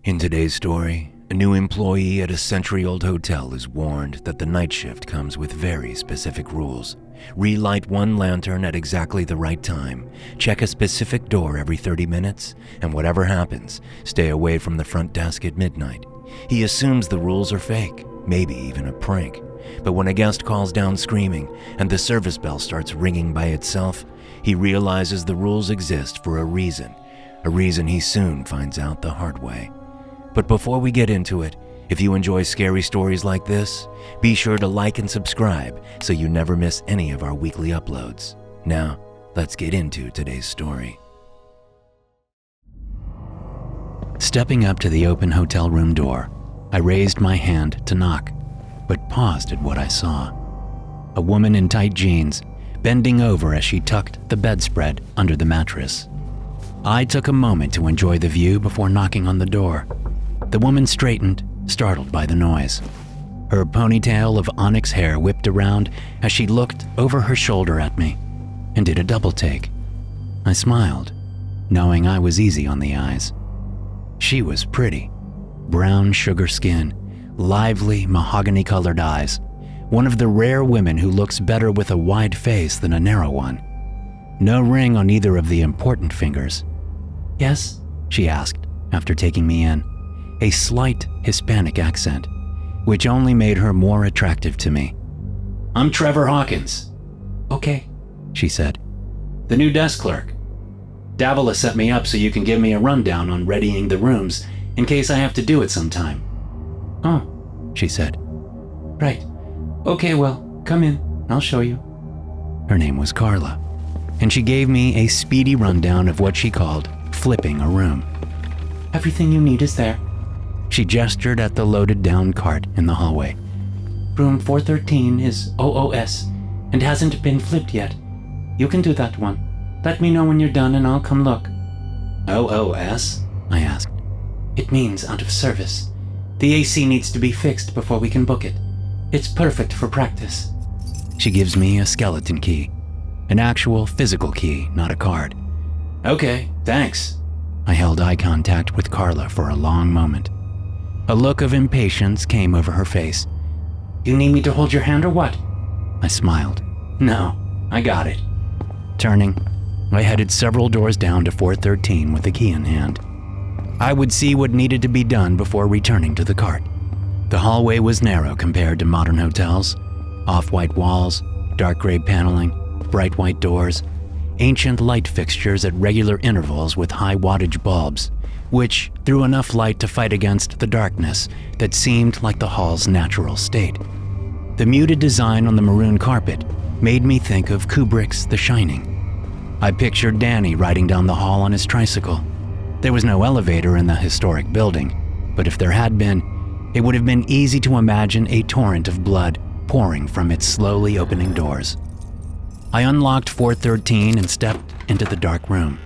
In today's story, a new employee at a century-old hotel is warned that the night shift comes with very specific rules. Relight one lantern at exactly the right time, check a specific door every 30 minutes, and whatever happens, stay away from the front desk at midnight. He assumes the rules are fake, maybe even a prank. But when a guest calls down screaming and the service bell starts ringing by itself, he realizes the rules exist for a reason he soon finds out the hard way. But before we get into it, if you enjoy scary stories like this, be sure to like and subscribe so you never miss any of our weekly uploads. Now, let's get into today's story. Stepping up to the open hotel room door, I raised my hand to knock, but paused at what I saw. A woman in tight jeans, bending over as she tucked the bedspread under the mattress. I took a moment to enjoy the view before knocking on the door. The woman straightened, startled by the noise. Her ponytail of onyx hair whipped around as she looked over her shoulder at me and did a double take. I smiled, knowing I was easy on the eyes. She was pretty. Brown sugar skin, lively mahogany-colored eyes. One of the rare women who looks better with a wide face than a narrow one. No ring on either of the important fingers. "Yes?" she asked after taking me in. A slight Hispanic accent, which only made her more attractive to me. "I'm Trevor Hawkins." "Okay," she said. "The new desk clerk. Davila set me up so you can give me a rundown on readying the rooms in case I have to do it sometime." "Oh," she said. "Right. Okay, well, come in. I'll show you." Her name was Carla, and she gave me a speedy rundown of what she called flipping a room. "Everything you need is there." She gestured at the loaded down cart in the hallway. "Room 413 is OOS and hasn't been flipped yet. You can do that one. Let me know when you're done and I'll come look." "OOS?" I asked. "It means out of service. The AC needs to be fixed before we can book it. It's perfect for practice." She gives me a skeleton key. An actual physical key, not a card. "Okay, thanks." I held eye contact with Carla for a long moment. A look of impatience came over her face. "You need me to hold your hand or what?" I smiled. "No, I got it." Turning, I headed several doors down to 413 with the key in hand. I would see what needed to be done before returning to the cart. The hallway was narrow compared to modern hotels. Off-white walls, dark gray paneling, bright white doors, ancient light fixtures at regular intervals with high wattage bulbs, which threw enough light to fight against the darkness that seemed like the hall's natural state. The muted design on the maroon carpet made me think of Kubrick's The Shining. I pictured Danny riding down the hall on his tricycle. There was no elevator in the historic building, but if there had been, it would have been easy to imagine a torrent of blood pouring from its slowly opening doors. I unlocked 413 and stepped into the dark room.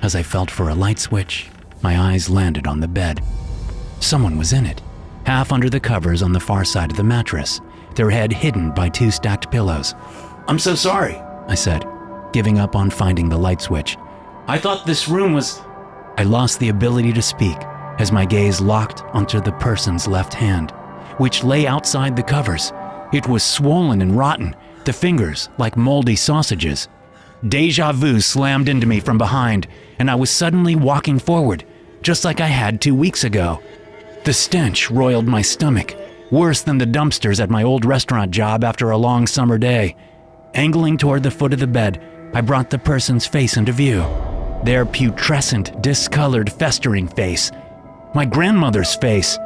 As I felt for a light switch, my eyes landed on the bed. Someone was in it, half under the covers on the far side of the mattress, their head hidden by two stacked pillows. "I'm so sorry," I said, giving up on finding the light switch. "I thought this room was—" I lost the ability to speak as my gaze locked onto the person's left hand, which lay outside the covers. It was swollen and rotten, the fingers like moldy sausages. Deja vu slammed into me from behind, and I was suddenly walking forward, just like I had 2 weeks ago. The stench roiled my stomach, worse than the dumpsters at my old restaurant job after a long summer day. Angling toward the foot of the bed, I brought the person's face into view. Their putrescent, discolored, festering face. My grandmother's face.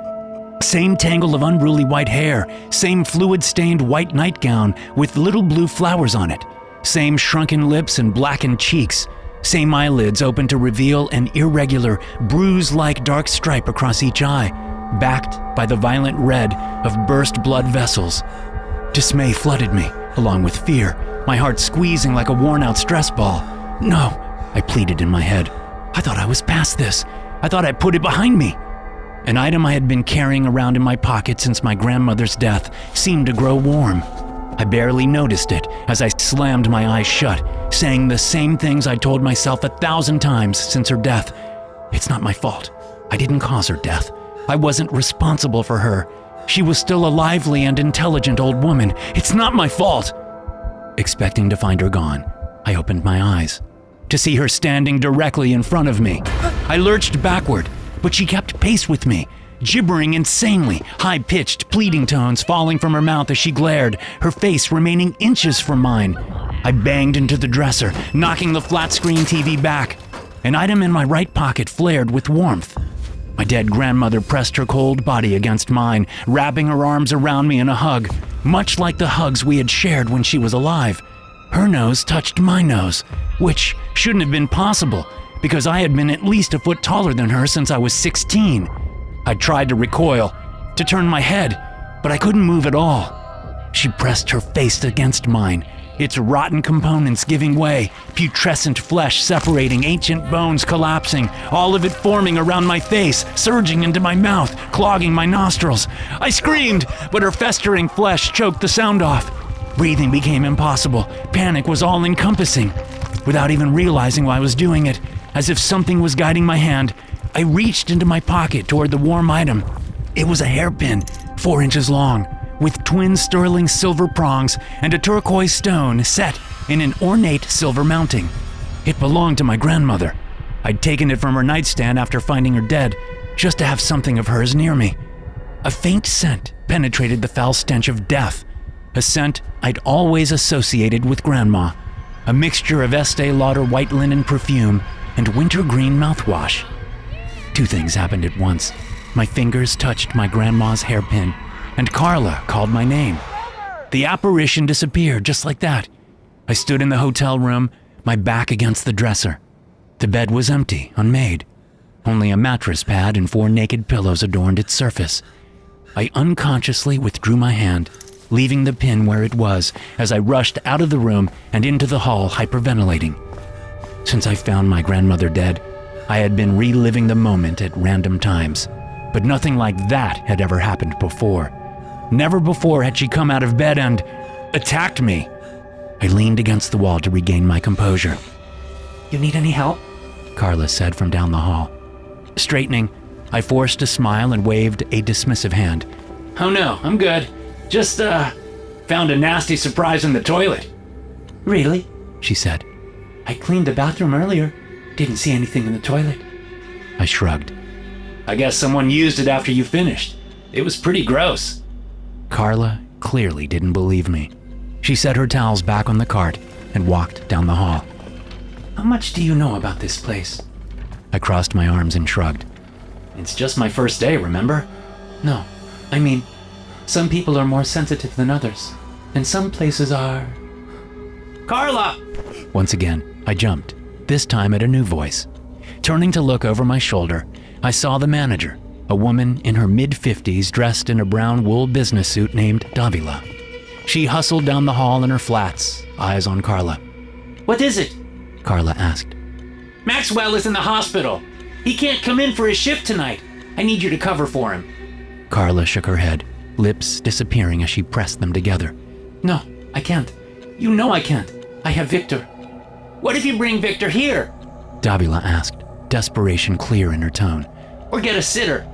Same tangle of unruly white hair, same fluid-stained white nightgown with little blue flowers on it. Same shrunken lips and blackened cheeks. Same eyelids open to reveal an irregular, bruise-like dark stripe across each eye, backed by the violent red of burst blood vessels. Dismay flooded me, along with fear, my heart squeezing like a worn-out stress ball. "No," I pleaded in my head. "I thought I was past this. I thought I put it behind me." An item I had been carrying around in my pocket since my grandmother's death seemed to grow warm. I barely noticed it as I slammed my eyes shut, saying the same things I told myself 1,000 times since her death. "It's not my fault. I didn't cause her death. I wasn't responsible for her. She was still a lively and intelligent old woman. It's not my fault. Expecting to find her gone, I opened my eyes to see her standing directly in front of me. I lurched backward, but she kept pace with me, gibbering insanely, high-pitched, pleading tones falling from her mouth as she glared, her face remaining inches from mine. I banged into the dresser, knocking the flat-screen TV back. An item in my right pocket flared with warmth. My dead grandmother pressed her cold body against mine, wrapping her arms around me in a hug, much like the hugs we had shared when she was alive. Her nose touched my nose, which shouldn't have been possible because I had been at least a foot taller than her since I was 16. I tried to recoil, to turn my head, but I couldn't move at all. She pressed her face against mine, its rotten components giving way, putrescent flesh separating, ancient bones collapsing, all of it forming around my face, surging into my mouth, clogging my nostrils. I screamed, but her festering flesh choked the sound off. Breathing became impossible. Panic was all-encompassing. Without even realizing why I was doing it, as if something was guiding my hand, I reached into my pocket toward the warm item. It was a hairpin, 4 inches long, with twin sterling silver prongs and a turquoise stone set in an ornate silver mounting. It belonged to my grandmother. I'd taken it from her nightstand after finding her dead, just to have something of hers near me. A faint scent penetrated the foul stench of death, a scent I'd always associated with Grandma, a mixture of Estee Lauder white linen perfume and wintergreen mouthwash. 2 things happened at once. My fingers touched my grandma's hairpin, and Carla called my name. The apparition disappeared just like that. I stood in the hotel room, my back against the dresser. The bed was empty, unmade. Only a mattress pad and 4 naked pillows adorned its surface. I unconsciously withdrew my hand, leaving the pin where it was as I rushed out of the room and into the hall hyperventilating. Since I found my grandmother dead, I had been reliving the moment at random times, but nothing like that had ever happened before. Never before had she come out of bed and attacked me. I leaned against the wall to regain my composure. "You need any help?" Carla said from down the hall. Straightening, I forced a smile and waved a dismissive hand. "Oh no, I'm good. Just, found a nasty surprise in the toilet." "Really?" she said. "I cleaned the bathroom earlier. Didn't see anything in the toilet." I shrugged. "I guess someone used it after you finished. It was pretty gross." Carla clearly didn't believe me. She set her towels back on the cart and walked down the hall. "How much do you know about this place?" I crossed my arms and shrugged. "It's just my first day, remember?" "No, I mean, some people are more sensitive than others, and some places are..." "Carla!" Once again, I jumped, this time at a new voice. Turning to look over my shoulder, I saw the manager, a woman in her mid-50s dressed in a brown wool business suit named Davila. She hustled down the hall in her flats, eyes on Carla. "What is it?" Carla asked. "Maxwell is in the hospital. He can't come in for his shift tonight. I need you to cover for him." Carla shook her head, lips disappearing as she pressed them together. "No, I can't. You know I can't. I have Victor." "What if you bring Victor here?" Davila asked, desperation clear in her tone. "Or get a sitter."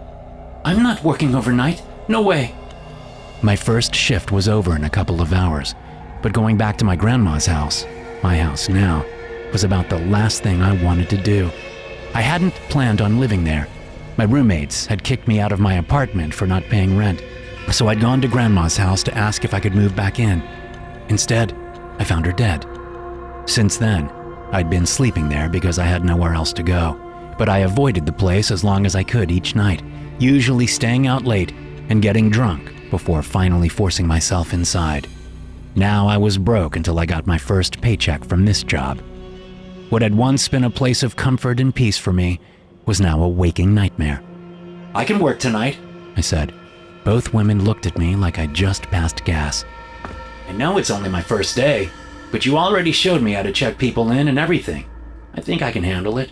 "I'm not working overnight. No way." My first shift was over in a couple of hours, but going back to my grandma's house, my house now, was about the last thing I wanted to do. I hadn't planned on living there. My roommates had kicked me out of my apartment for not paying rent, so I'd gone to Grandma's house to ask if I could move back in. Instead, I found her dead. Since then, I'd been sleeping there because I had nowhere else to go, but I avoided the place as long as I could each night, usually staying out late and getting drunk before finally forcing myself inside. Now I was broke until I got my first paycheck from this job. What had once been a place of comfort and peace for me was now a waking nightmare. "I can work tonight," I said. Both women looked at me like I'd just passed gas. "I know it's only my first day, but you already showed me how to check people in and everything. I think I can handle it."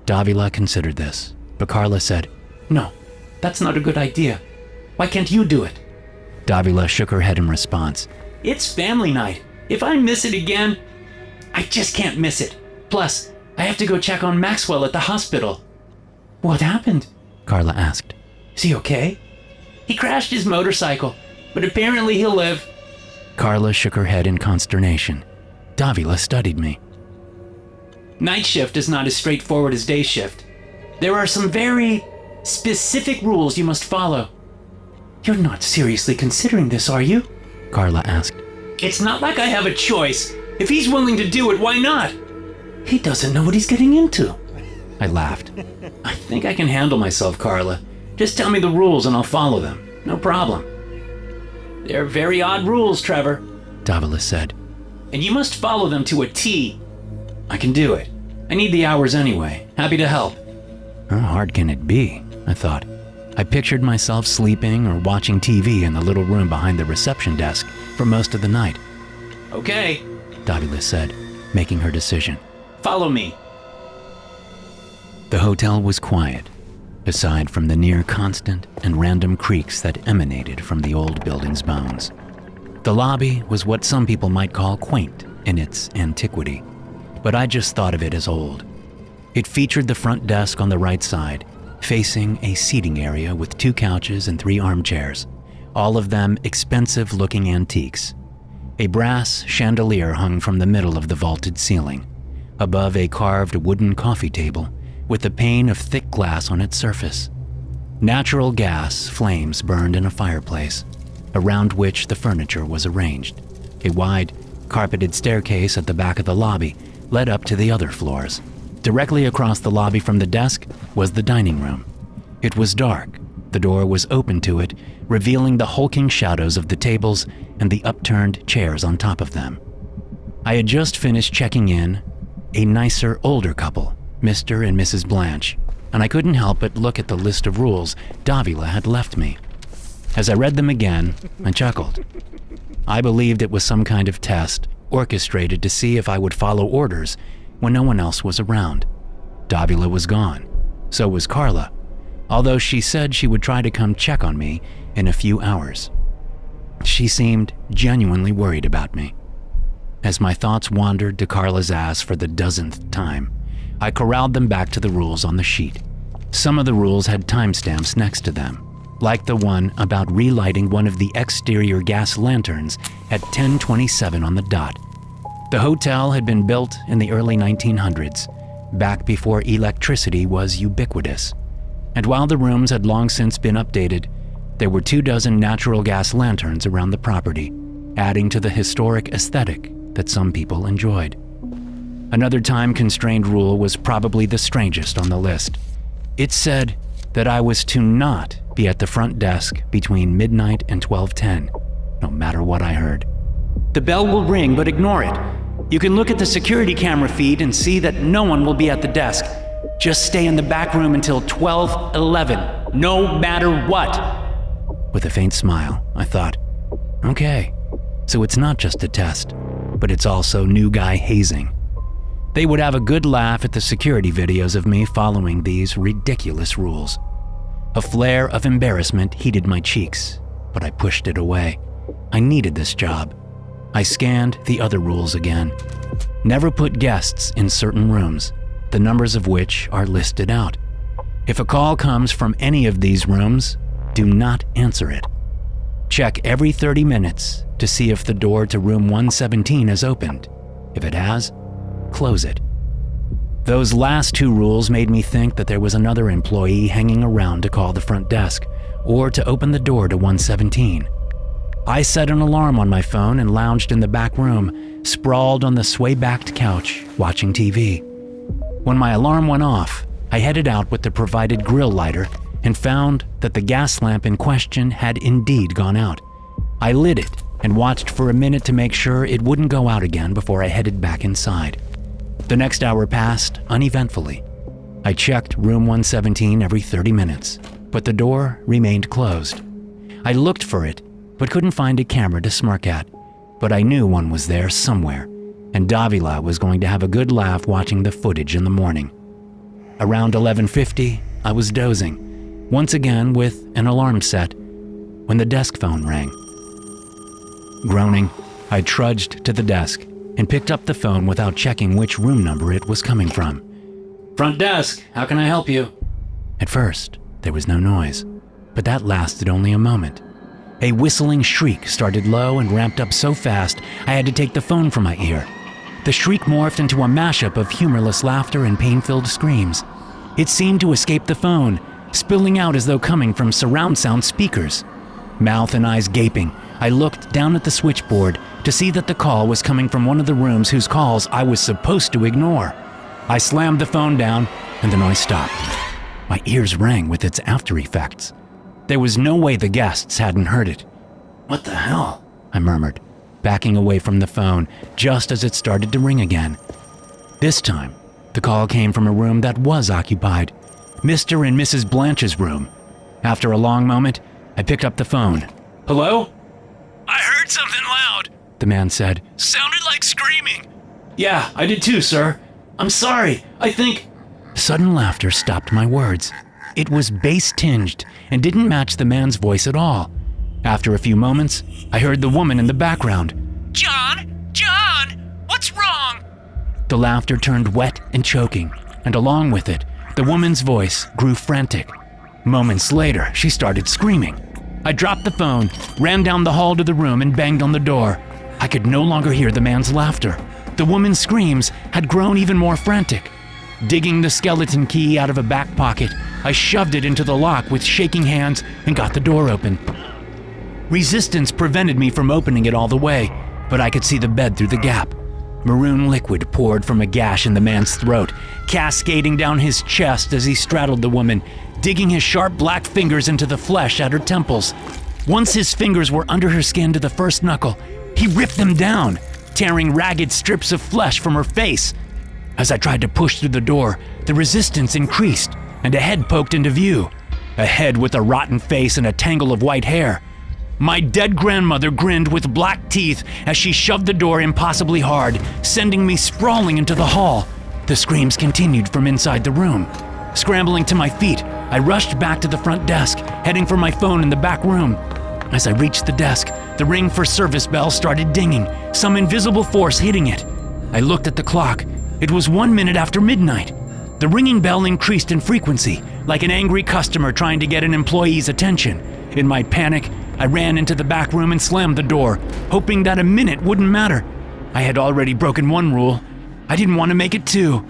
Davila considered this, but Carla said, "No, that's not a good idea. Why can't you do it?" Davila shook her head in response. "It's family night. If I miss it again, I just can't miss it. Plus, I have to go check on Maxwell at the hospital." "What happened?" Carla asked. Is he okay? He crashed his motorcycle, but apparently he'll live. Carla shook her head in consternation. Davila studied me. Night shift is not as straightforward as day shift. There are some very specific rules you must follow. You're not seriously considering this, are you? Carla asked. It's not like I have a choice. If he's willing to do it, why not? He doesn't know what he's getting into. I laughed. I think I can handle myself, Carla. Just tell me the rules and I'll follow them. No problem. They're very odd rules, Trevor, Davila said. And you must follow them to a T. I can do it. I need the hours anyway. Happy to help. How hard can it be? I thought. I pictured myself sleeping or watching TV in the little room behind the reception desk for most of the night. Okay, Davila said, making her decision. Follow me. The hotel was quiet, aside from the near constant and random creaks that emanated from the old building's bones. The lobby was what some people might call quaint in its antiquity, but I just thought of it as old. It featured the front desk on the right side, facing a seating area with 2 couches and 3 armchairs, all of them expensive-looking antiques. A brass chandelier hung from the middle of the vaulted ceiling, above a carved wooden coffee table with a pane of thick glass on its surface. Natural gas flames burned in a fireplace, around which the furniture was arranged. A wide, carpeted staircase at the back of the lobby led up to the other floors. Directly across the lobby from the desk was the dining room. It was dark. The door was open to it, revealing the hulking shadows of the tables and the upturned chairs on top of them. I had just finished checking in, a nicer, older couple, Mr. and Mrs. Blanche, and I couldn't help but look at the list of rules Davila had left me. As I read them again, I chuckled. I believed it was some kind of test, orchestrated to see if I would follow orders when no one else was around. Davila was gone. So was Carla, although she said she would try to come check on me in a few hours. She seemed genuinely worried about me. As my thoughts wandered to Carla's ass for the dozenth time, I corralled them back to the rules on the sheet. Some of the rules had timestamps next to them, like the one about relighting one of the exterior gas lanterns at 10:27 on the dot. The hotel had been built in the early 1900s, back before electricity was ubiquitous. And while the rooms had long since been updated, there were 24 natural gas lanterns around the property, adding to the historic aesthetic that some people enjoyed. Another time-constrained rule was probably the strangest on the list. It said that I was to not be at the front desk between midnight and 12:10, no matter what I heard. The bell will ring, but ignore it. You can look at the security camera feed and see that no one will be at the desk. Just stay in the back room until 12:11, no matter what. With a faint smile, I thought, okay, so it's not just a test, but it's also new guy hazing. They would have a good laugh at the security videos of me following these ridiculous rules. A flare of embarrassment heated my cheeks, but I pushed it away. I needed this job. I scanned the other rules again. Never put guests in certain rooms, the numbers of which are listed out. If a call comes from any of these rooms, do not answer it. Check every 30 minutes to see if the door to room 117 is opened. If it has, close it. Those last 2 rules made me think that there was another employee hanging around to call the front desk or to open the door to 117. I set an alarm on my phone and lounged in the back room, sprawled on the sway-backed couch, watching TV. When my alarm went off, I headed out with the provided grill lighter and found that the gas lamp in question had indeed gone out. I lit it and watched for a minute to make sure it wouldn't go out again before I headed back inside. The next hour passed uneventfully. I checked room 117 every 30 minutes, but the door remained closed. I looked for it, but couldn't find a camera to smirk at, but I knew one was there somewhere, and Davila was going to have a good laugh watching the footage in the morning. Around 11:50, I was dozing, once again with an alarm set, when the desk phone rang. Groaning, I trudged to the desk and picked up the phone without checking which room number it was coming from. Front desk, how can I help you? At first, There was no noise, but that lasted only a moment. A whistling shriek started low and ramped up so fast I had to take the phone from my ear. The shriek morphed into a mashup of humorless laughter and pain-filled screams. It seemed to escape the phone, spilling out as though coming from surround sound speakers. Mouth and eyes gaping, I looked down at the switchboard to see that the call was coming from one of the rooms whose calls I was supposed to ignore. I slammed the phone down and the noise stopped. My ears rang with its after effects. There was no way the guests hadn't heard it. "What the hell?" I murmured, backing away from the phone just as it started to ring again. This time, the call came from a room that was occupied, Mr. and Mrs. Blanche's room. After a long moment, I picked up the phone. "Hello?" "I heard something loud," the man said. "Sounded like screaming." "Yeah, I did too, sir. I'm sorry, I think—" Sudden laughter stopped my words. It was bass-tinged and didn't match the man's voice at all. After a few moments, I heard the woman in the background. John, what's wrong?" The laughter turned wet and choking, and along with it, the woman's voice grew frantic. Moments later, she started screaming. I dropped the phone, ran down the hall to the room, and banged on the door. I could no longer hear the man's laughter. The woman's screams had grown even more frantic. Digging the skeleton key out of a back pocket, I shoved it into the lock with shaking hands and got the door open. Resistance prevented me from opening it all the way, but I could see the bed through the gap. Maroon liquid poured from a gash in the man's throat, cascading down his chest as he straddled the woman, digging his sharp black fingers into the flesh at her temples. Once his fingers were under her skin to the first knuckle, he ripped them down, tearing ragged strips of flesh from her face. As I tried to push through the door, the resistance increased, and a head poked into view. A head with a rotten face and a tangle of white hair. My dead grandmother grinned with black teeth as she shoved the door impossibly hard, sending me sprawling into the hall. The screams continued from inside the room. Scrambling to my feet, I rushed back to the front desk, heading for my phone in the back room. As I reached the desk, the ring for service bell started dinging, some invisible force hitting it. I looked at the clock. It was 1 minute after midnight. The ringing bell increased in frequency, like an angry customer trying to get an employee's attention. In my panic, I ran into the back room and slammed the door, hoping that a minute wouldn't matter. I had already broken one rule. I didn't want to make it two.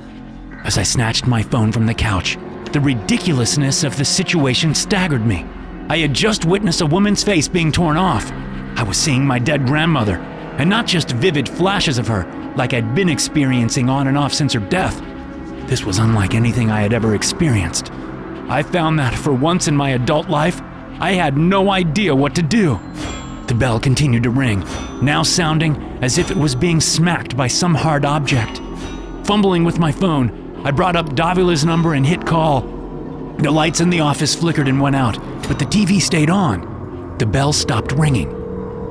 As I snatched my phone from the couch, the ridiculousness of the situation staggered me. I had just witnessed a woman's face being torn off. I was seeing my dead grandmother, and not just vivid flashes of her, like I'd been experiencing on and off since her death. This was unlike anything I had ever experienced. I found that for once in my adult life, I had no idea what to do. The bell continued to ring, now sounding as if it was being smacked by some hard object. Fumbling with my phone, I brought up Davila's number and hit call. The lights in the office flickered and went out, but the TV stayed on. The bell stopped ringing.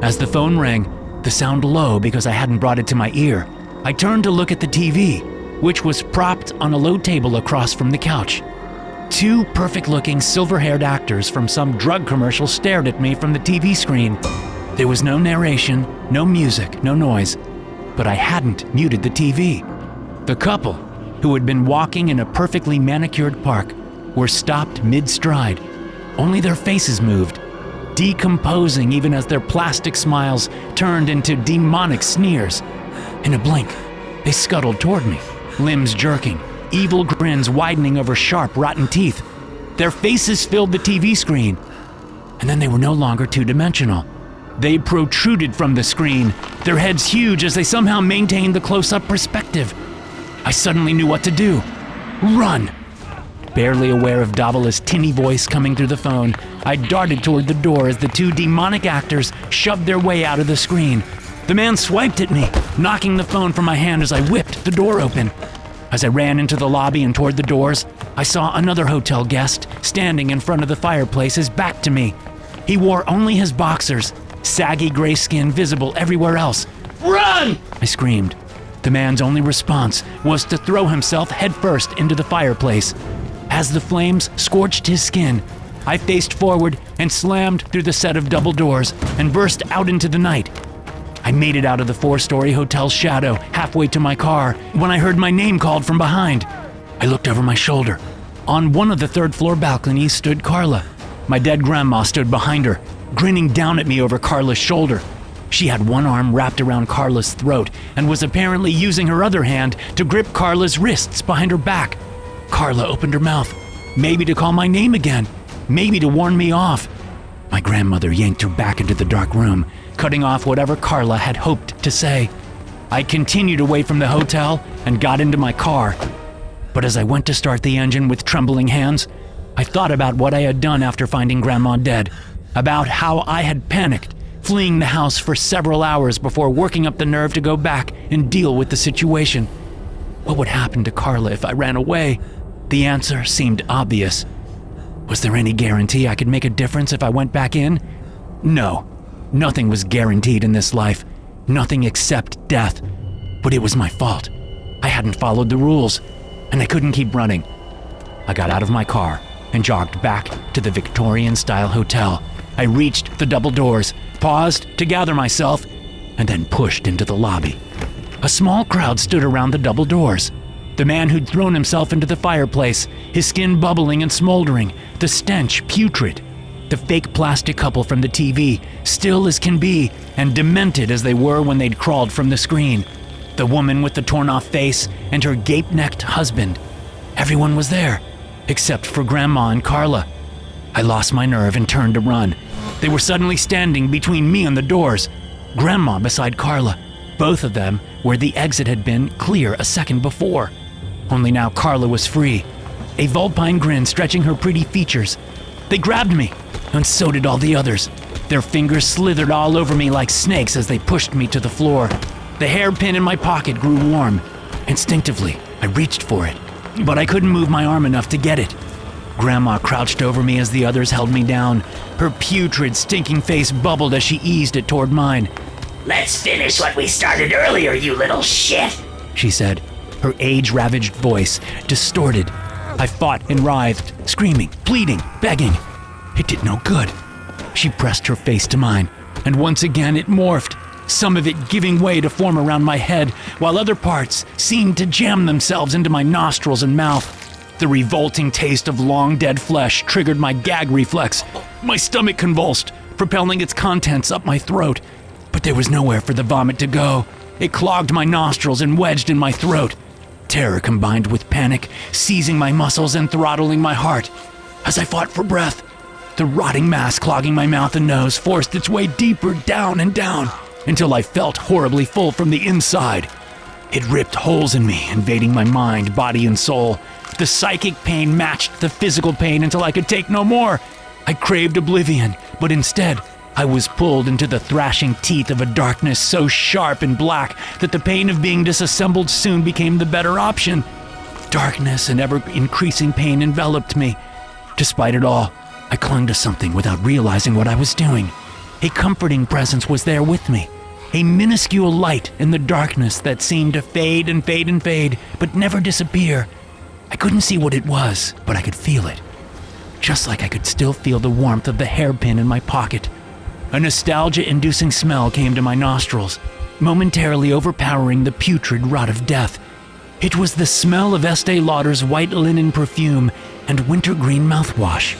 As the phone rang, the sound low because I hadn't brought it to my ear, I turned to look at the TV, which was propped on a low table across from the couch. Two perfect-looking, silver-haired actors from some drug commercial stared at me from the TV screen. There was no narration, no music, no noise, but I hadn't muted the TV. The couple, who had been walking in a perfectly manicured park, were stopped mid-stride. Only their faces moved, decomposing even as their plastic smiles turned into demonic sneers. In a blink, they scuttled toward me, limbs jerking, evil grins widening over sharp, rotten teeth. Their faces filled the TV screen, and then they were no longer two-dimensional. They protruded from the screen, their heads huge as they somehow maintained the close-up perspective. I suddenly knew what to do. Run! Barely aware of Davila's tinny voice coming through the phone, I darted toward the door as the two demonic actors shoved their way out of the screen. The man swiped at me, knocking the phone from my hand as I whipped the door open. As I ran into the lobby and toward the doors, I saw another hotel guest standing in front of the fireplace, his back to me. He wore only his boxers, saggy gray skin visible everywhere else. "Run!" I screamed. The man's only response was to throw himself headfirst into the fireplace. As the flames scorched his skin, I faced forward and slammed through the set of double doors and burst out into the night. I made it out of the 4-story hotel shadow halfway to my car when I heard my name called from behind. I looked over my shoulder. On one of the third-floor balconies stood Carla. My dead grandma stood behind her, grinning down at me over Carla's shoulder. She had one arm wrapped around Carla's throat and was apparently using her other hand to grip Carla's wrists behind her back. Carla opened her mouth, maybe to call my name again, maybe to warn me off. My grandmother yanked her back into the dark room, cutting off whatever Carla had hoped to say. I continued away from the hotel and got into my car. But as I went to start the engine with trembling hands, I thought about what I had done after finding Grandma dead, about how I had panicked, fleeing the house for several hours before working up the nerve to go back and deal with the situation. What would happen to Carla if I ran away? The answer seemed obvious. Was there any guarantee I could make a difference if I went back in? No, nothing was guaranteed in this life, nothing except death. But it was my fault. I hadn't followed the rules, and I couldn't keep running. I got out of my car and jogged back to the Victorian-style hotel. I reached the double doors, paused to gather myself, and then pushed into the lobby. A small crowd stood around the double doors. The man who'd thrown himself into the fireplace, his skin bubbling and smoldering, the stench putrid. The fake plastic couple from the TV, still as can be, and demented as they were when they'd crawled from the screen. The woman with the torn-off face and her gape-necked husband. Everyone was there, except for Grandma and Carla. I lost my nerve and turned to run. They were suddenly standing between me and the doors, Grandma beside Carla, both of them where the exit had been clear a second before. Only now Carla was free, a vulpine grin stretching her pretty features. They grabbed me, and so did all the others. Their fingers slithered all over me like snakes as they pushed me to the floor. The hairpin in my pocket grew warm. Instinctively, I reached for it, but I couldn't move my arm enough to get it. Grandma crouched over me as the others held me down. Her putrid, stinking face bubbled as she eased it toward mine. "Let's finish what we started earlier, you little shit," she said, her age-ravaged voice distorted. I fought and writhed, screaming, pleading, begging. It did no good. She pressed her face to mine, and once again it morphed, some of it giving way to form around my head, while other parts seemed to jam themselves into my nostrils and mouth. The revolting taste of long-dead flesh triggered my gag reflex. My stomach convulsed, propelling its contents up my throat. But there was nowhere for the vomit to go. It clogged my nostrils and wedged in my throat. Terror combined with panic, seizing my muscles and throttling my heart. As I fought for breath, the rotting mass clogging my mouth and nose forced its way deeper down and down, until I felt horribly full from the inside. It ripped holes in me, invading my mind, body, and soul. The psychic pain matched the physical pain until I could take no more. I craved oblivion, but instead, I was pulled into the thrashing teeth of a darkness so sharp and black that the pain of being disassembled soon became the better option. Darkness and ever-increasing pain enveloped me. Despite it all, I clung to something without realizing what I was doing. A comforting presence was there with me, a minuscule light in the darkness that seemed to fade and fade and fade, but never disappear. I couldn't see what it was, but I could feel it. Just like I could still feel the warmth of the hairpin in my pocket. A nostalgia-inducing smell came to my nostrils, momentarily overpowering the putrid rot of death. It was the smell of Estee Lauder's white linen perfume and wintergreen mouthwash.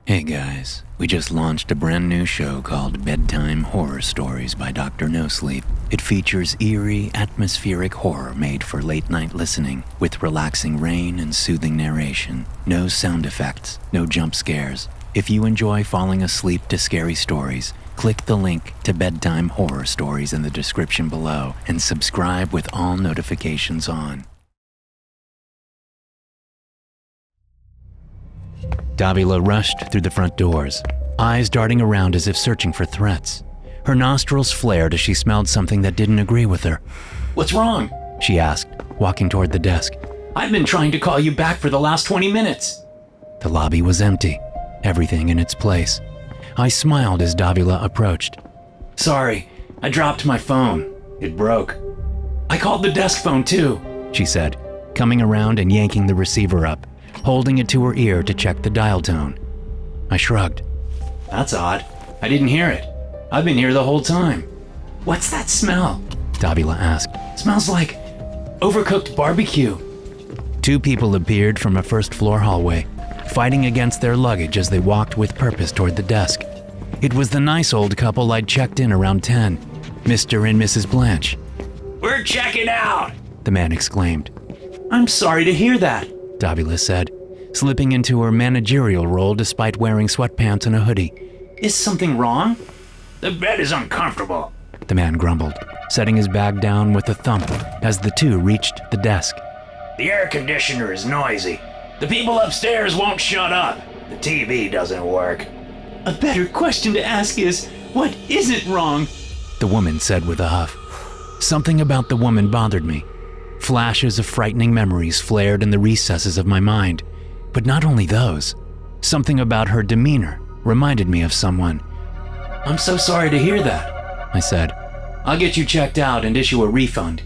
Hey guys, we just launched a brand new show called Bedtime Horror Stories by Dr. NoSleep. It features eerie, atmospheric horror made for late-night listening, with relaxing rain and soothing narration. No sound effects, no jump scares. If you enjoy falling asleep to scary stories, click the link to Bedtime Horror Stories in the description below and subscribe with all notifications on. Davila rushed through the front doors, eyes darting around as if searching for threats. Her nostrils flared as she smelled something that didn't agree with her. "What's wrong?" she asked, walking toward the desk. "I've been trying to call you back for the last 20 minutes. The lobby was empty, everything in its place. I smiled as Davila approached. "Sorry, I dropped my phone. It broke. I called the desk phone too," she said, coming around and yanking the receiver up, holding it to her ear to check the dial tone. I shrugged. "That's odd. I didn't hear it. I've been here the whole time." "What's that smell?" Davila asked. "Smells like overcooked barbecue. 2 people appeared from a first-floor hallway, fighting against their luggage as they walked with purpose toward the desk. It was the nice old couple I'd checked in around 10, Mr. and Mrs. Blanche. We're checking out, The man exclaimed. I'm sorry to hear that. Davila said, slipping into her managerial role despite wearing sweatpants and a hoodie. Is something wrong? The bed is uncomfortable. The man grumbled, setting his bag down with a thump as the 2 reached the desk. The air conditioner is noisy. The people upstairs won't shut up. The TV doesn't work. A better question to ask is, what isn't wrong? The woman said with a huff. Something about the woman bothered me. Flashes of frightening memories flared in the recesses of my mind. But not only those. Something about her demeanor reminded me of someone. I'm so sorry to hear that, I said. I'll get you checked out and issue a refund.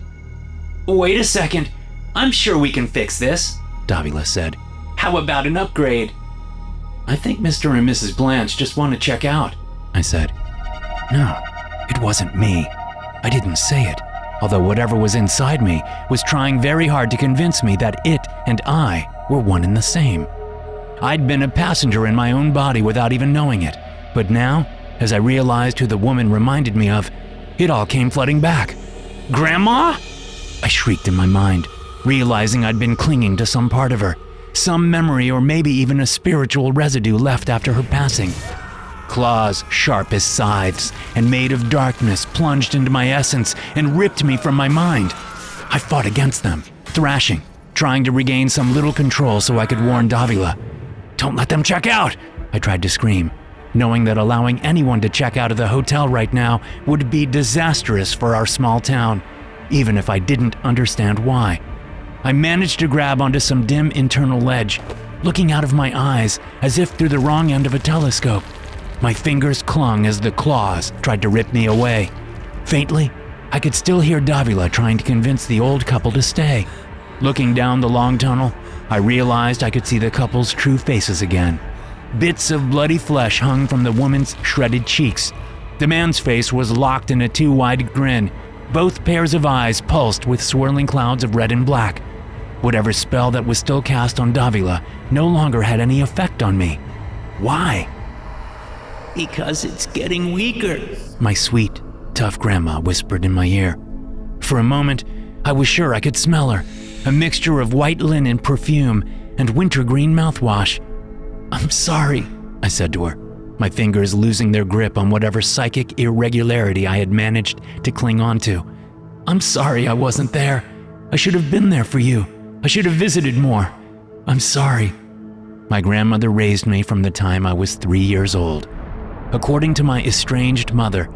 Wait a second. I'm sure we can fix this, Davila said. How about an upgrade? I think Mr. and Mrs. Blanche just want to check out, I said. No, it wasn't me. I didn't say it, although whatever was inside me was trying very hard to convince me that it and I were one and the same. I'd been a passenger in my own body without even knowing it, but now, as I realized who the woman reminded me of, it all came flooding back. Grandma? I shrieked in my mind, realizing I'd been clinging to some part of her, some memory or maybe even a spiritual residue left after her passing. Claws sharp as scythes and made of darkness plunged into my essence and ripped me from my mind. I fought against them, thrashing, trying to regain some little control so I could warn Davila. Don't let them check out, I tried to scream, knowing that allowing anyone to check out of the hotel right now would be disastrous for our small town, even if I didn't understand why. I managed to grab onto some dim internal ledge, looking out of my eyes as if through the wrong end of a telescope. My fingers clung as the claws tried to rip me away. Faintly, I could still hear Davila trying to convince the old couple to stay. Looking down the long tunnel, I realized I could see the couple's true faces again. Bits of bloody flesh hung from the woman's shredded cheeks. The man's face was locked in a too wide grin. Both pairs of eyes pulsed with swirling clouds of red and black. Whatever spell that was still cast on Davila no longer had any effect on me. Why? Because it's getting weaker, My sweet, tough grandma whispered in my ear. For a moment, I was sure I could smell her, a mixture of white linen perfume and wintergreen mouthwash. I'm sorry, I said to her, my fingers losing their grip on whatever psychic irregularity I had managed to cling onto. I'm sorry I wasn't there. I should have been there for you. I should have visited more. I'm sorry. My grandmother raised me from the time I was 3 years old. According to my estranged mother,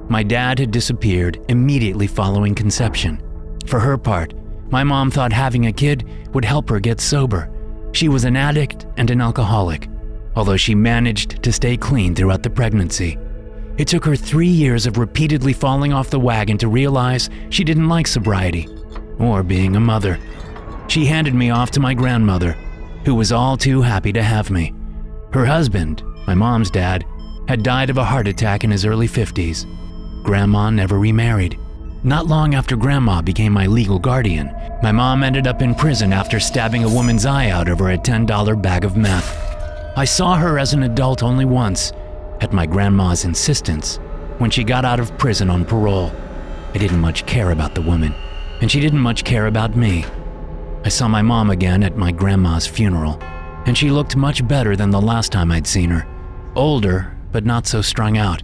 my dad had disappeared immediately following conception. For her part, my mom thought having a kid would help her get sober. She was an addict and an alcoholic, although she managed to stay clean throughout the pregnancy. It took her 3 years of repeatedly falling off the wagon to realize she didn't like sobriety or being a mother. She handed me off to my grandmother, who was all too happy to have me. Her husband, my mom's dad, had died of a heart attack in his early 50s. Grandma never remarried. Not long after Grandma became my legal guardian, my mom ended up in prison after stabbing a woman's eye out over a $10 bag of meth. I saw her as an adult only once, at my grandma's insistence, when she got out of prison on parole. I didn't much care about the woman, and she didn't much care about me. I saw my mom again at my grandma's funeral, and she looked much better than the last time I'd seen her. Older, but not so strung out.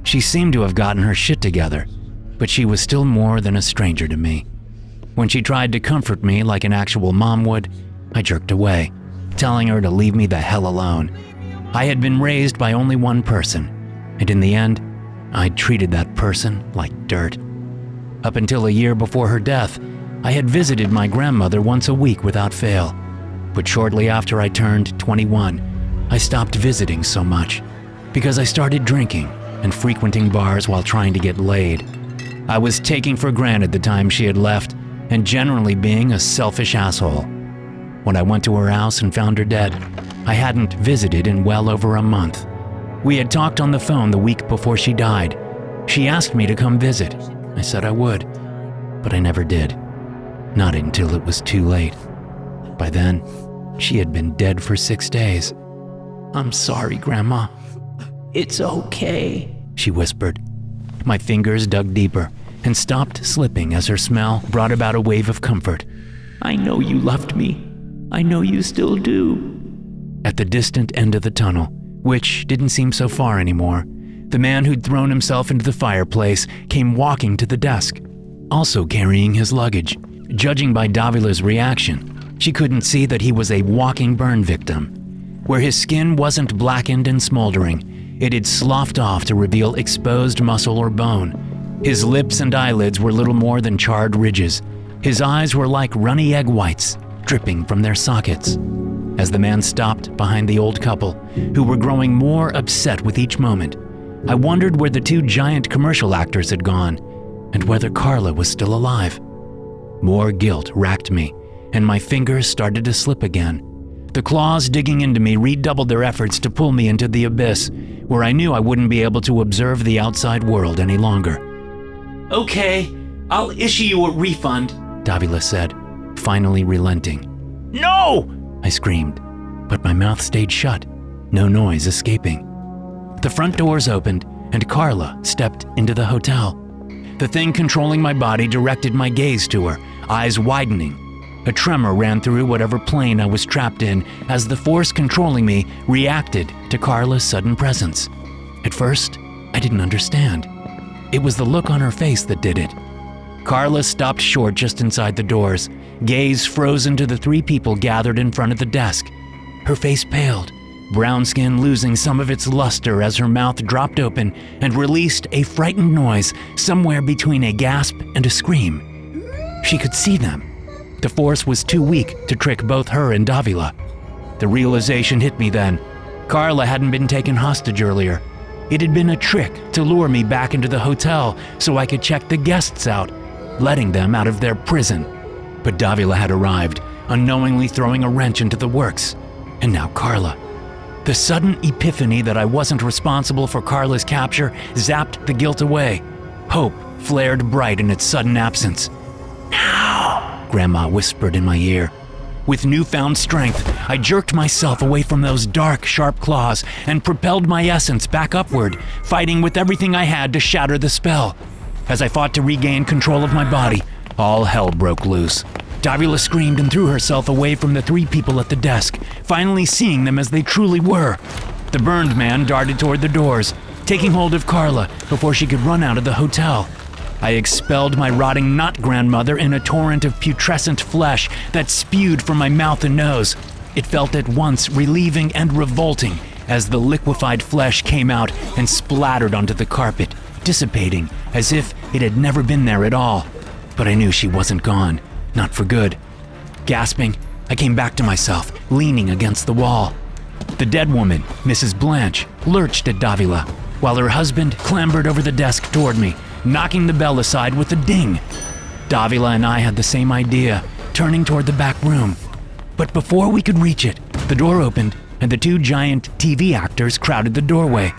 She seemed to have gotten her shit together, but she was still more than a stranger to me. When she tried to comfort me like an actual mom would, I jerked away, telling her to leave me the hell alone. I had been raised by only one person, and in the end, I'd treated that person like dirt. Up until a year before her death, I had visited my grandmother once a week without fail. But shortly after I turned 21, I stopped visiting so much because I started drinking and frequenting bars while trying to get laid. I was taking for granted the time she had left and generally being a selfish asshole. When I went to her house and found her dead, I hadn't visited in well over a month. We had talked on the phone the week before she died. She asked me to come visit. I said I would, but I never did. Not until it was too late. By then, she had been dead for 6 days. "I'm sorry, Grandma." "It's okay," she whispered. My fingers dug deeper and stopped slipping as her smell brought about a wave of comfort. "I know you loved me. I know you still do." At the distant end of the tunnel, which didn't seem so far anymore, the man who'd thrown himself into the fireplace came walking to the desk, also carrying his luggage. Judging by Davila's reaction, she couldn't see that he was a walking burn victim. Where his skin wasn't blackened and smoldering, it had sloughed off to reveal exposed muscle or bone. His lips and eyelids were little more than charred ridges. His eyes were like runny egg whites, dripping from their sockets. As the man stopped behind the old couple, who were growing more upset with each moment, I wondered where the 2 giant commercial actors had gone, and whether Carla was still alive. More guilt racked me, and my fingers started to slip again. The claws digging into me redoubled their efforts to pull me into the abyss, where I knew I wouldn't be able to observe the outside world any longer. "Okay, I'll issue you a refund," Davila said, finally relenting. "No!" I screamed, but my mouth stayed shut, no noise escaping. The front doors opened, and Carla stepped into the hotel. The thing controlling my body directed my gaze to her, eyes widening. A tremor ran through whatever plane I was trapped in as the force controlling me reacted to Carla's sudden presence. At first, I didn't understand. It was the look on her face that did it. Carla stopped short just inside the doors, gaze frozen to the 3 people gathered in front of the desk. Her face paled, brown skin losing some of its luster as her mouth dropped open and released a frightened noise somewhere between a gasp and a scream. She could see them. The force was too weak to trick both her and Davila. The realization hit me then. Carla hadn't been taken hostage earlier. It had been a trick to lure me back into the hotel so I could check the guests out, letting them out of their prison. But Davila had arrived, unknowingly throwing a wrench into the works. And now Carla. The sudden epiphany that I wasn't responsible for Carla's capture zapped the guilt away. Hope flared bright in its sudden absence. "Now," Grandma whispered in my ear. With newfound strength, I jerked myself away from those dark, sharp claws and propelled my essence back upward, fighting with everything I had to shatter the spell. As I fought to regain control of my body, all hell broke loose. Davila screamed and threw herself away from the 3 people at the desk, finally seeing them as they truly were. The burned man darted toward the doors, taking hold of Carla before she could run out of the hotel. I expelled my rotting not-grandmother in a torrent of putrescent flesh that spewed from my mouth and nose. It felt at once relieving and revolting as the liquefied flesh came out and splattered onto the carpet, dissipating as if it had never been there at all. But I knew she wasn't gone, not for good. Gasping, I came back to myself, leaning against the wall. The dead woman, Mrs. Blanche, lurched at Davila, while her husband clambered over the desk toward me, knocking the bell aside with a ding. Davila and I had the same idea, turning toward the back room. But before we could reach it, the door opened and the 2 giant TV actors crowded the doorway.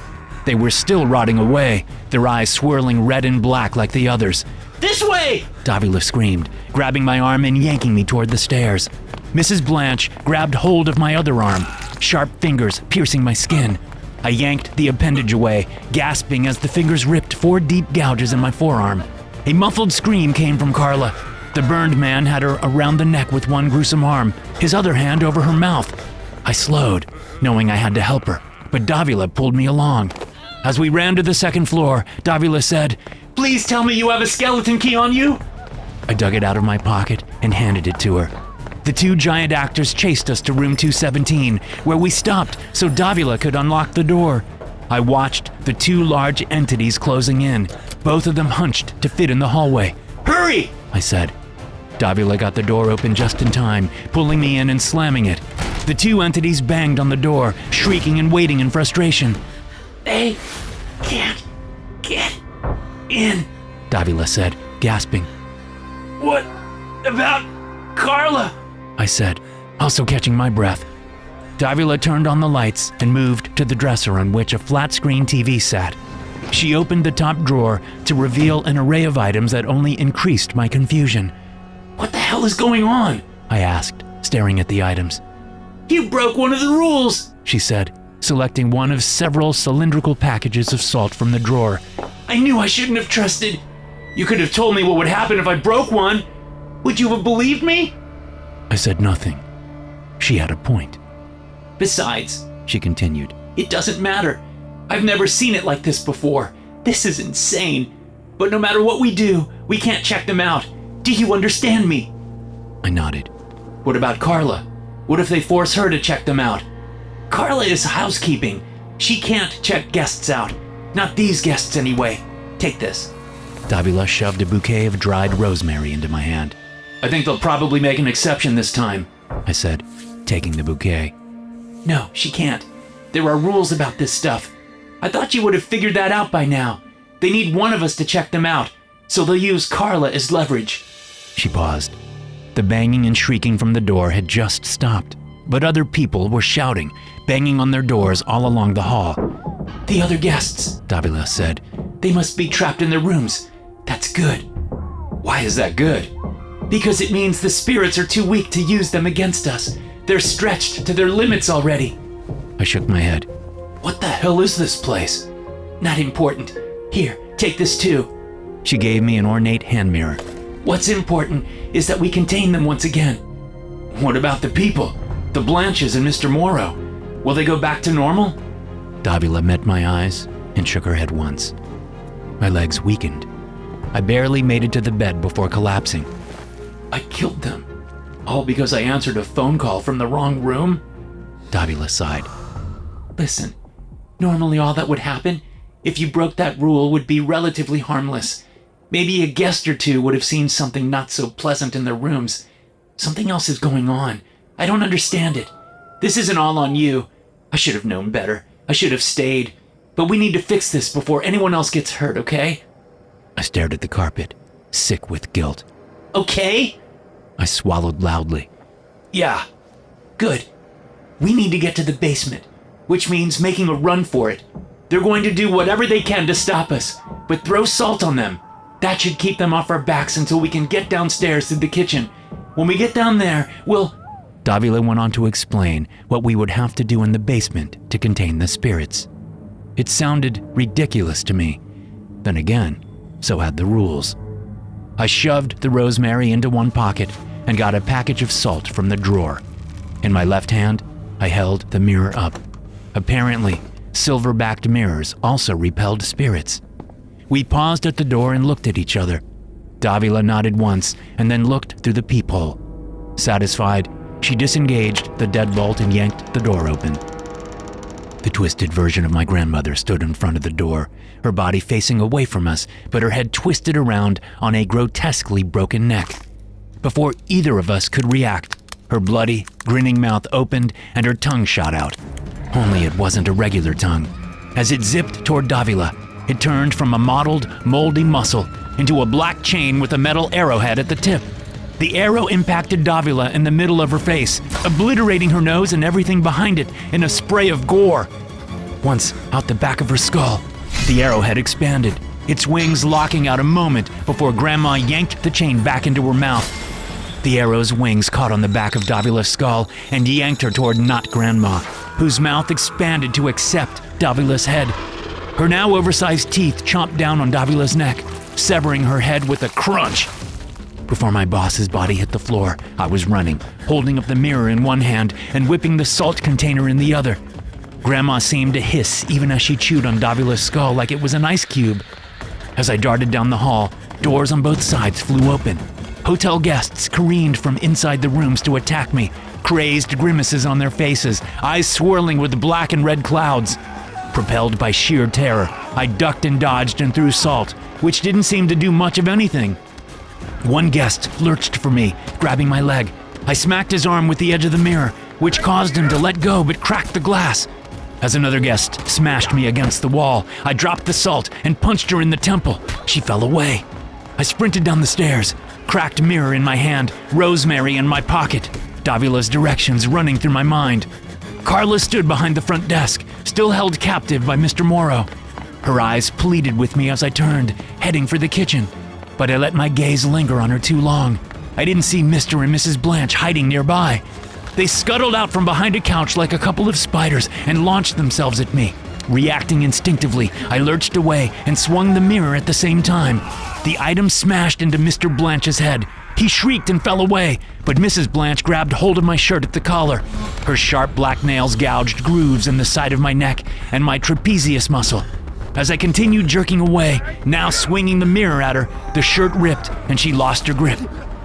They were still rotting away, their eyes swirling red and black like the others. "This way!" Davila screamed, grabbing my arm and yanking me toward the stairs. Mrs. Blanche grabbed hold of my other arm, sharp fingers piercing my skin. I yanked the appendage away, gasping as the fingers ripped 4 deep gouges in my forearm. A muffled scream came from Carla. The burned man had her around the neck with one gruesome arm, his other hand over her mouth. I slowed, knowing I had to help her, but Davila pulled me along. As we ran to the 2nd floor, Davila said, "Please tell me you have a skeleton key on you." I dug it out of my pocket and handed it to her. The 2 giant actors chased us to room 217, where we stopped so Davila could unlock the door. I watched the 2 large entities closing in, both of them hunched to fit in the hallway. "Hurry!" I said. Davila got the door open just in time, pulling me in and slamming it. The 2 entities banged on the door, shrieking and waiting in frustration. "They can't get in," Davila said, gasping. "What about Carla?" I said, also catching my breath. Davila turned on the lights and moved to the dresser on which a flat-screen TV sat. She opened the top drawer to reveal an array of items that only increased my confusion. "What the hell is going on?" I asked, staring at the items. "You broke one of the rules," she said, selecting one of several cylindrical packages of salt from the drawer. "I knew I shouldn't have trusted. You could have told me what would happen if I broke one. Would you have believed me?" I said nothing. She had a point. "Besides," she continued, "it doesn't matter. I've never seen it like this before. This is insane. But no matter what we do, we can't check them out. Do you understand me?" I nodded. "What about Carla? What if they force her to check them out?" "Carla is housekeeping. She can't check guests out. Not these guests anyway. Take this." Davila shoved a bouquet of dried rosemary into my hand. "I think they'll probably make an exception this time," I said, taking the bouquet. "No, she can't. There are rules about this stuff. I thought you would have figured that out by now. They need one of us to check them out, so they'll use Carla as leverage." She paused. The banging and shrieking from the door had just stopped, but other people were shouting, banging on their doors all along the hall. "The other guests," Davila said. "They must be trapped in their rooms. That's good." "Why is that good?" "Because it means the spirits are too weak to use them against us. They're stretched to their limits already." I shook my head. "What the hell is this place?" "Not important. Here, take this too." She gave me an ornate hand mirror. "What's important is that we contain them once again." "What about the people? The Blanches and Mr. Morrow? Will they go back to normal?" Davila met my eyes and shook her head once. My legs weakened. I barely made it to the bed before collapsing. "I killed them, all because I answered a phone call from the wrong room?" Davila sighed. "Listen, normally all that would happen, if you broke that rule, would be relatively harmless. Maybe a guest or two would have seen something not so pleasant in their rooms. Something else is going on. I don't understand it. This isn't all on you. I should have known better. I should have stayed. But we need to fix this before anyone else gets hurt, okay?" I stared at the carpet, sick with guilt. "Okay?" I swallowed loudly. "Yeah. Good. We need to get to the basement, which means making a run for it. They're going to do whatever they can to stop us, but throw salt on them. That should keep them off our backs until we can get downstairs to the kitchen. When we get down there, we'll..." Davila went on to explain what we would have to do in the basement to contain the spirits. It sounded ridiculous to me. Then again, so had the rules. I shoved the rosemary into one pocket and got a package of salt from the drawer. In my left hand, I held the mirror up. Apparently, silver-backed mirrors also repelled spirits. We paused at the door and looked at each other. Davila nodded once and then looked through the peephole. Satisfied, she disengaged the deadbolt and yanked the door open. The twisted version of my grandmother stood in front of the door, her body facing away from us, but her head twisted around on a grotesquely broken neck. Before either of us could react, her bloody, grinning mouth opened and her tongue shot out. Only it wasn't a regular tongue. As it zipped toward Davila, it turned from a mottled, moldy muscle into a black chain with a metal arrowhead at the tip. The arrow impacted Davila in the middle of her face, obliterating her nose and everything behind it in a spray of gore. Once out the back of her skull, the arrowhead expanded, its wings locking out a moment before Grandma yanked the chain back into her mouth. The arrow's wings caught on the back of Davila's skull and yanked her toward not Grandma, whose mouth expanded to accept Davila's head. Her now oversized teeth chomped down on Davila's neck, severing her head with a crunch. Before my boss's body hit the floor, I was running, holding up the mirror in one hand and whipping the salt container in the other. Grandma seemed to hiss even as she chewed on Davila's skull like it was an ice cube. As I darted down the hall, doors on both sides flew open. Hotel guests careened from inside the rooms to attack me, crazed grimaces on their faces, eyes swirling with black and red clouds. Propelled by sheer terror, I ducked and dodged and threw salt, which didn't seem to do much of anything. One guest lurched for me, grabbing my leg. I smacked his arm with the edge of the mirror, which caused him to let go but cracked the glass. As another guest smashed me against the wall, I dropped the salt and punched her in the temple. She fell away. I sprinted down the stairs, cracked mirror in my hand, rosemary in my pocket, Davila's directions running through my mind. Carla stood behind the front desk, still held captive by Mr. Morrow. Her eyes pleaded with me as I turned, heading for the kitchen, but I let my gaze linger on her too long. I didn't see Mr. and Mrs. Blanche hiding nearby. They scuttled out from behind a couch like a couple of spiders and launched themselves at me. Reacting instinctively, I lurched away and swung the mirror at the same time. The item smashed into Mr. Blanche's head. He shrieked and fell away, but Mrs. Blanche grabbed hold of my shirt at the collar. Her sharp black nails gouged grooves in the side of my neck and my trapezius muscle. As I continued jerking away, now swinging the mirror at her, the shirt ripped and she lost her grip.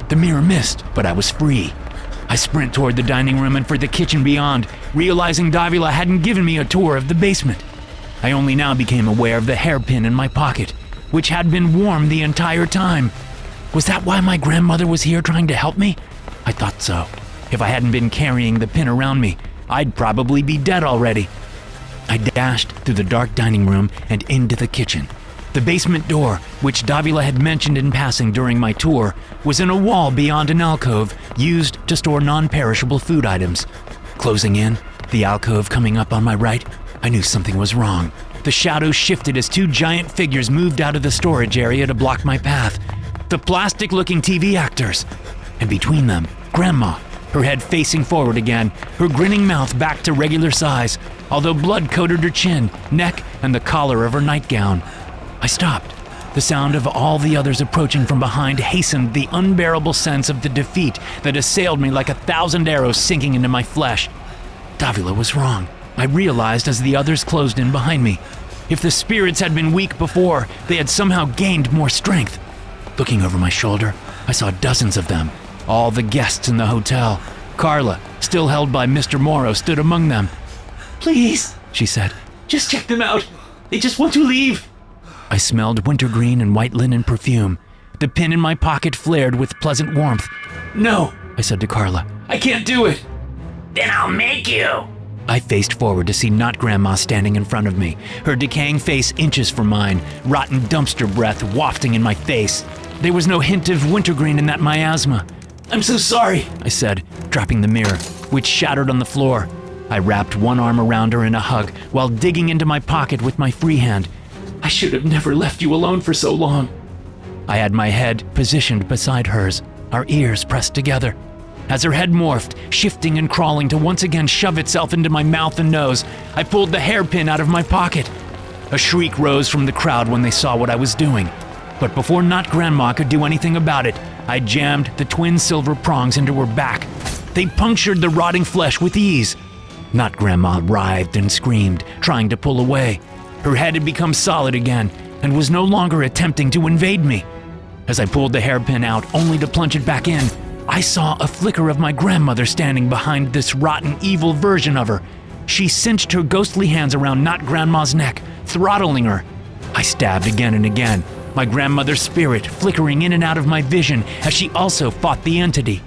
The mirror missed, but I was free. I sprint toward the dining room and for the kitchen beyond, realizing Davila hadn't given me a tour of the basement. I only now became aware of the hairpin in my pocket, which had been warm the entire time. Was that why my grandmother was here trying to help me? I thought so. If I hadn't been carrying the pin around me, I'd probably be dead already. I dashed through the dark dining room and into the kitchen. The basement door, which Davila had mentioned in passing during my tour, was in a wall beyond an alcove used to store non-perishable food items. Closing in, the alcove coming up on my right, I knew something was wrong. The shadows shifted as two giant figures moved out of the storage area to block my path. The plastic-looking TV actors. And between them, Grandma, her head facing forward again, her grinning mouth back to regular size, although blood coated her chin, neck, and the collar of her nightgown. I stopped. The sound of all the others approaching from behind hastened the unbearable sense of the defeat that assailed me like 1,000 arrows sinking into my flesh. Davila was wrong, I realized as the others closed in behind me. If the spirits had been weak before, they had somehow gained more strength. Looking over my shoulder, I saw dozens of them, all the guests in the hotel. Carla, still held by Mr. Morrow, stood among them. "Please," she said. "just check them out. They just want to leave." I smelled wintergreen and white linen perfume. The pin in my pocket flared with pleasant warmth. "No," I said to Carla. "I can't do it." Then I'll make you. I faced forward to see not Grandma standing in front of me, her decaying face inches from mine, rotten dumpster breath wafting in my face. There was no hint of wintergreen in that miasma. "I'm so sorry," I said, dropping the mirror, which shattered on the floor. I wrapped one arm around her in a hug while digging into my pocket with my free hand. "I should have never left you alone for so long." I had my head positioned beside hers, our ears pressed together. As her head morphed, shifting and crawling to once again shove itself into my mouth and nose, I pulled the hairpin out of my pocket. A shriek rose from the crowd when they saw what I was doing. But before Not Grandma could do anything about it, I jammed the twin silver prongs into her back. They punctured the rotting flesh with ease. Not Grandma writhed and screamed, trying to pull away. Her head had become solid again and was no longer attempting to invade me. As I pulled the hairpin out only to plunge it back in, I saw a flicker of my grandmother standing behind this rotten, evil version of her. She cinched her ghostly hands around Not Grandma's neck, throttling her. I stabbed again and again, my grandmother's spirit flickering in and out of my vision as she also fought the entity.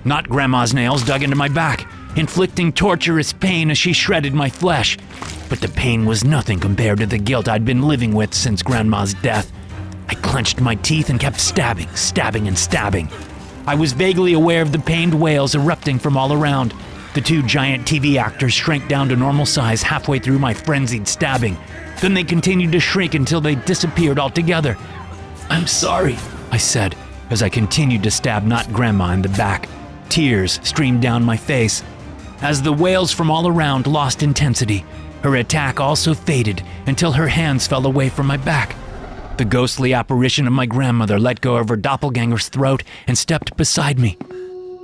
Not Grandma's nails dug into my back, inflicting torturous pain as she shredded my flesh. But the pain was nothing compared to the guilt I'd been living with since Grandma's death. I clenched my teeth and kept stabbing, and stabbing. I was vaguely aware of the pained wails erupting from all around. The two giant TV actors shrank down to normal size halfway through my frenzied stabbing. Then they continued to shrink until they disappeared altogether. "I'm sorry," I said, as I continued to stab Not Grandma in the back. Tears streamed down my face. As the wails from all around lost intensity, her attack also faded until her hands fell away from my back. The ghostly apparition of my grandmother let go of her doppelganger's throat and stepped beside me.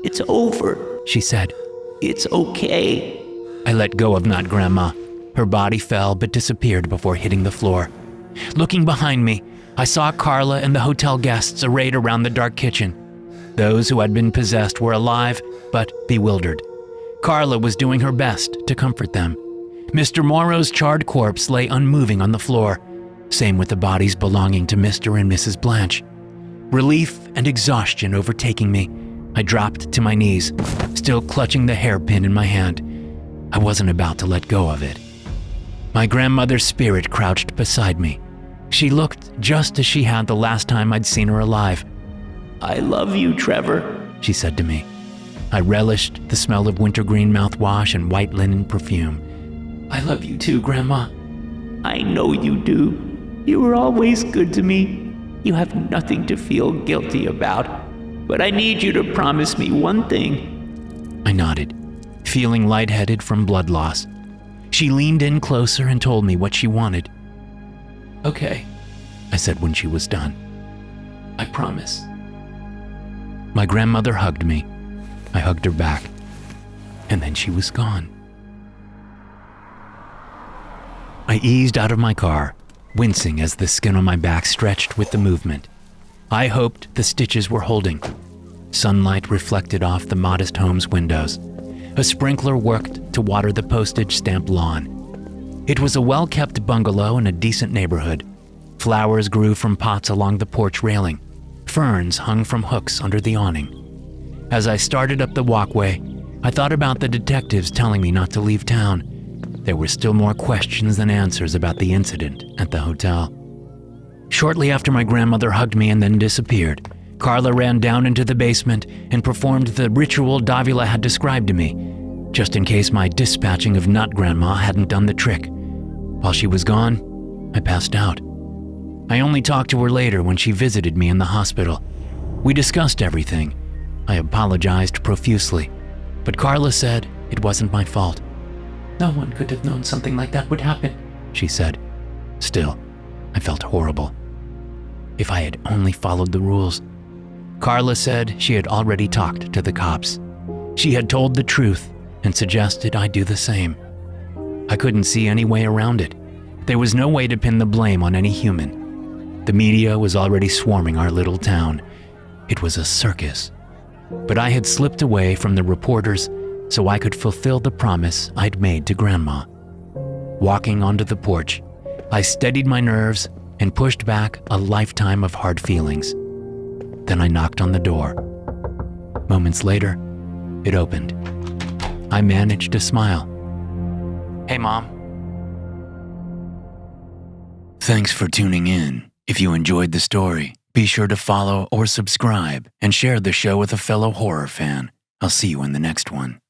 "It's over," she said. "It's okay." I let go of Not Grandma. Her body fell but disappeared before hitting the floor. Looking behind me, I saw Carla and the hotel guests arrayed around the dark kitchen. Those who had been possessed were alive, but bewildered. Carla was doing her best to comfort them. Mr. Morrow's charred corpse lay unmoving on the floor. Same with the bodies belonging to Mr. and Mrs. Blanche. Relief and exhaustion overtaking me, I dropped to my knees, still clutching the hairpin in my hand. I wasn't about to let go of it. My grandmother's spirit crouched beside me. She looked just as she had the last time I'd seen her alive. "I love you, Trevor," she said to me. I relished the smell of wintergreen mouthwash and white linen perfume. "I love you too, Grandma. I know you do. You were always good to me. You have nothing to feel guilty about. but I need you to promise me one thing. I nodded, feeling lightheaded from blood loss. She leaned in closer and told me what she wanted. Okay, I said when she was done. I promise. My grandmother hugged me. I hugged her back. And then she was gone. I eased out of my car, wincing as the skin on my back stretched with the movement. I hoped the stitches were holding. Sunlight reflected off the modest home's windows. A sprinkler worked to water the postage stamp lawn. It was a well-kept bungalow in a decent neighborhood. Flowers grew from pots along the porch railing. Ferns hung from hooks under the awning. As I started up the walkway, I thought about the detectives telling me not to leave town. There were still more questions than answers about the incident at the hotel. Shortly after my grandmother hugged me and then disappeared, Carla ran down into the basement and performed the ritual Davila had described to me, just in case my dispatching of Nut Grandma hadn't done the trick. While she was gone, I passed out. I only talked to her later when she visited me in the hospital. We discussed everything. I apologized profusely, but Carla said it wasn't my fault. No one could have known something like that would happen, she said. Still, I felt horrible. If I had only followed the rules. Carla said she had already talked to the cops. She had told the truth and suggested I do the same. I couldn't see any way around it. There was no way to pin the blame on any human. The media was already swarming our little town. It was a circus. But I had slipped away from the reporters so I could fulfill the promise I'd made to Grandma. Walking onto the porch, I steadied my nerves and pushed back a lifetime of hard feelings. Then I knocked on the door. Moments later, it opened. I managed to smile. Hey, Mom. Thanks for tuning in. If you enjoyed the story, be sure to follow or subscribe and share the show with a fellow horror fan. I'll see you in the next one.